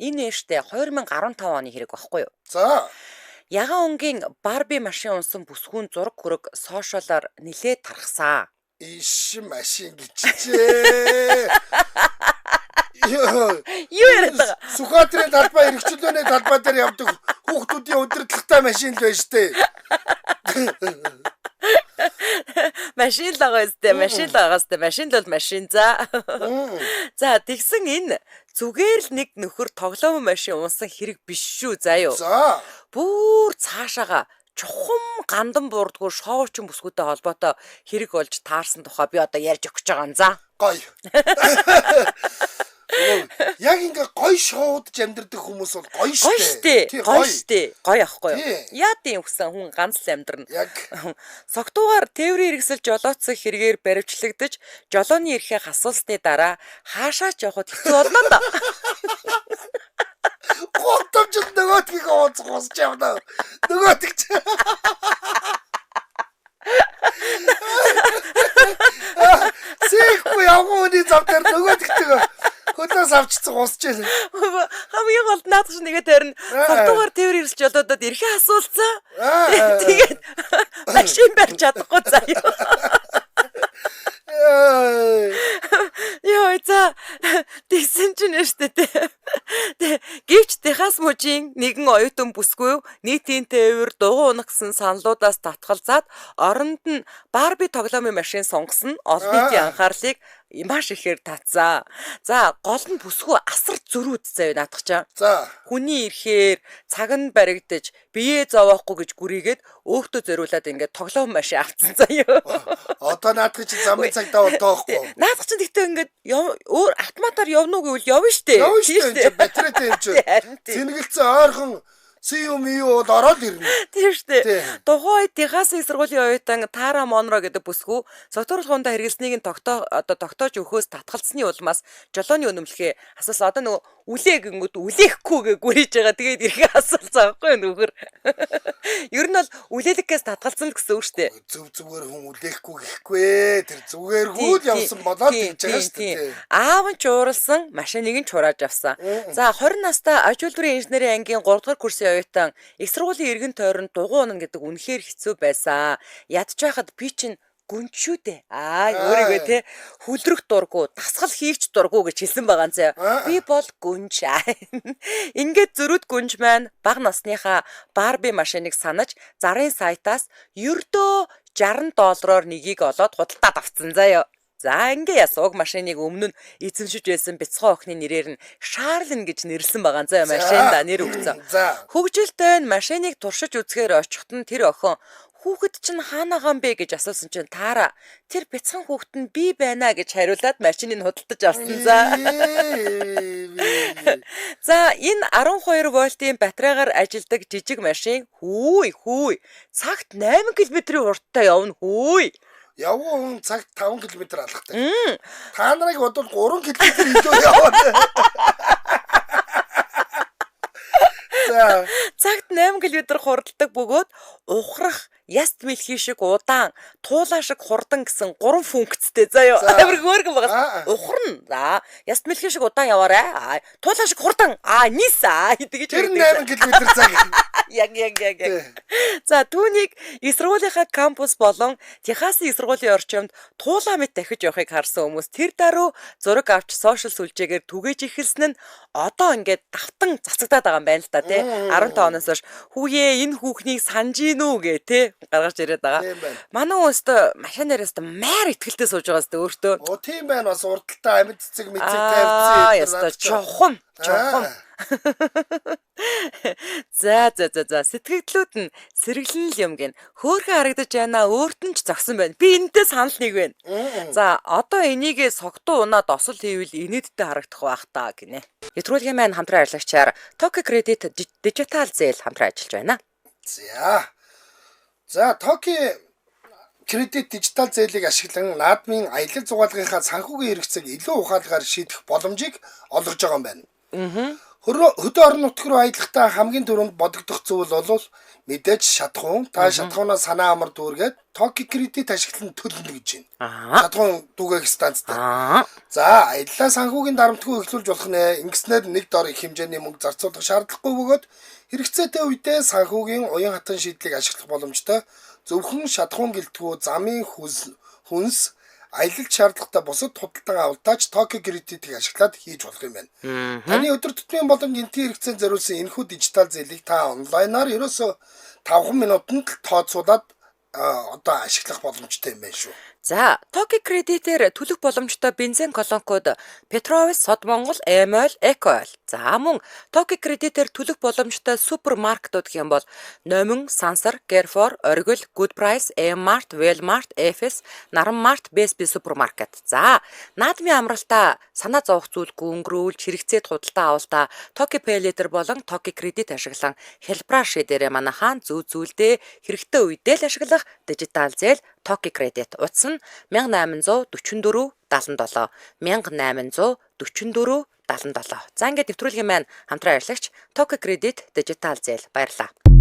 Энэ штэ 2015 оны хэрэг багхгүй юу? За. Ягаан өнгийн Барби машин унсан бүсгүүн зураг хүрэг сошиалоор нилээд тархсан. Иш машин гिचжээ. Юу яриад байгаа? Сүхбаатарын талбай эрхчлөөний талбай дээр явдаг хүүхдүүдийн удирдлагатай машин л байж тээ. Машин л байгаа өстэй, машин л байгаас тэ, машин л бол машин за. За тэгсэн энэ зүгээр л нэг нөхөр тоглоом машин унсан хэрэг биш шүү заа юу. За. Бүр цаашаага чухам гандан буурдгүй шоучин бүсгүүтэй холбоотой хэрэг болж таарсан тухай би одоо ярьж өгч байгаа юм за. Гой. Яг ингээ гой шоудж амьдэрдэг хүмүүс бол гоё штэ. Гоё штэ. Гоё ахгүй юу? Яа тийм өгсөн хүн ганц л амьдарна. Яг согтуугаар тээврийн хэрэгсэл жолооцох хэрэгээр баривчлагдаж жолооны эрхээ хасуулсны дараа хаашаач явахд хэцүү болно да. Готомж нөгөөдгийг ууцгуусч явна. Нөгөөдөг ч. Сэхгүй явгооны зав дээр нөгөөдөгтэйг хөлөөс авчихсан уусч яана. Хамгийн гол наадах шиг нэгэ тарина. Согтуугаар тээвэр ирсч жолоодод эрхээ асуулцсан. Тэгээд машин барьж чадахгүй заяа. Яа за тэгсэн чинь штэ тэ. Гэвч Техас мужийн нэгэн оюутан бүсгүй нийтийн тээвэр дугуй унах гэсэн саналуудаас татгалзаад оронд нь Барби тоглоомын машин сонгосон олон нийтийн анхаарлыг маш ихээр татсан. За гол нь бүсгүй асар зөрүүд заяа наадах чаа. За хүний эрхээр цаг нь баригдаж бие зовоохгүй гэж гүрийгээд өөртөө зориулаад ингээд тоглоом машин авцсан заяа. Одоо наадах чи замын цагтаа бол тоохгүй. Наадах чинь тэгтээ ингээд өөр автоматар явна уу гэвэл явна штэ. Явна штэ. Батарейтай юм чи. Зэнгэлцэн ойрхон CUMU бол ороод ирнэ. Тийм штэ. Тухайн үед Техасын сургуулийн оюутан Тара Монро гэдэг бүсгүй согтууруулгуундаа хэрэглэснийг нь тогтоож өгөхөөс татгалцсны улмаас жолооны үнэмлэхээ асуусан. Одоо нөгөө үлээ гингүүд үлээхгүй гүрийж байгаа. Тэгээд ирэхээ асуулсан байхгүй нөхөр. Ер нь бол үлээлэгээс татгалцсан л гэсэн үг штэ. Зүгээр хүн үлээхгүй гэхгүй. Тэр зүгээргүүд явсан болоод гэж байгаа штэ. Аав нь чууралсан, машиныг нь чурааж авсан. За 20 настай аж үйлдвэрийн инженерийн ангийн 3 дугаар курсын оюутан их сургуулийн эргэн тойронд дугуй унана гэдэг үнэхээр хэцүү байсан. Ядж байхад би чинь гүнж шүү дээ. Өөрийгөө те хүлрэх дурггүй, дасгал хийвч дурггүй гэж хэлсэн байгаа юм заа. Би бол гүнж. Ингээд зөрүүд гүнж маань бага насныхаа Барби машиныг санаж зарын сайтаас ердөө $60 нэгийг олоод худалдаад авцсан заяа. За ингээ ясууг машиныг өмнө нь эзэмшиж байсан бяцхан охины нэрээр нь Шарлин гэж нэрлсэн байгаа заа машинда нэр өгсөн. Хөгжилтэй нь машиныг туршиж үзэхээр очихт нь тэр охин хүүхэд чинь хаанаагаан бэ гэж асуусан чинь Тара тэр бяцхан хүүхэд нь би байна гэж хариулаад машиныг худалдаж авсан за. За энэ 12 вольтын батарейгаар ажилладаг жижиг машин хүй цагт 8 км-ийн урттай явна хүй. Явган цагт 5 км алхдаг. Та нарыг бодвол 3 км илүү явна. За цагт 8 км хурддаг бөгөөд ухрах яст мэлхий шиг удаан, туулаа шиг хурдан гэсэн 3 функцтэй заяа. Амар хөөргөн байгаа. Ухарна. За, яст мэлхий шиг удаан яваарай. Туулаа шиг хурдан. Нийс тэгэж тэр 8 км цаг. Яг. За, түүнийг их сургуулийнхаа кампус болон Техасын их сургуулийн орчимд туулаа мэт дахиж явахыг харсан хүмүүс тэр даруй зураг авч сошиал сүлжээгээр түгээж ихэлсэн нь одоо ингээд давтан цацагдаад байгаа юм байна л да тий. 15 оноос хойш хүүе энэ хүүхнийг санаж гин үү гэ тий гаргаж ирээд байгаа. Манай өөстө машинаараас маар ихтгэлтэй сууж байгаа сте өөртөө. Тийм байна бас урдталтай амьд цэцэг мэдцэг тавьчихсан. Яста чухам. За сэтгэгдлүүд нь сэргэлэн л юм гин хөөхөн харагдаж байна өөрт нь ч зогсон байна. Би энэтэй санал нэг байна. За одоо энийгээ согтуу унаад осол хийвэл инээдтэй харагдах байх та гинэ. Нэвтрүүлгийн маань хамтран ажиллагчаар Tokyo Credit Digital Zelle хамтран ажиллаж байна. За Tokyo Credit Digital Zelle-ийг ашиглан наадмын аялал зугаалгынхаа санхүүгийн хэрэгцээг илүү ухаалгаар шийдэх боломжийг олгож байгаа юм байна. Хөдөө орон нутг руу аялахдаа хамгийн түрүүнд бодогдох зүйл бол мэдээж шатахуун. Та шатахуунаа санаа амар дүүргээд Токи кредит ашиглан төлнө гэж байна. Шатахуун дүүгэх станцтай. За, аяллаа санхүүгийн дарамтгүй эхлүүлж болох нэ. Ингэснээр нэг дор их хэмжээний мөнгө зарцуулах шаардлагагүй бөгөөд хэрэгцээтэй үедээ санхүүгийн уян хатан шийдлийг ашиглах боломжтой. Зөвхөн шатахуун гэлтгүү замын хүнс аялалд шаардлагатай бусад худалдан авалтаач Токи кредитийг ашиглаад хийж болох юм байна. Таны өдөр тутмын боломж энтийн хэрэгцээнд зориулсан энэхүү дижитал зээлийг та онлайнаар ерөөсөө 5 минутанд тооцоолаад одоо ашиглах боломжтой юм байна шүү. За, Токи кредитээр төлөх боломжтой бензин колонкууд Петровс, Сод Монгол, Эмойл, Экойл. За мөн Токи кредитээр төлөх боломжтой супермаркетууд гэх юм бол Номин, Сансар, Carrefour, Оргил, Good Price, M-Mart, Walmart, Efes, Наранмарт, Best Buy супермаркет. За, наадмын амралтаа санаа зовох зүйлгүй өнгөрүүлж хэрэгцээд худалдаа авалтаа Токи Pay Later болон Токи кредит ашиглан хялбараар шийдээрээ манайхаа зүү зүйлдээ хэрэгтэй үедээ л ашиглах дижитал зээл Токи кредит. Утас нь 1844 77 1844 77. За ингээд нэвтрүүлгийн маань хамтран ажиллагч Токи кредит дижитал зээл баярлалаа.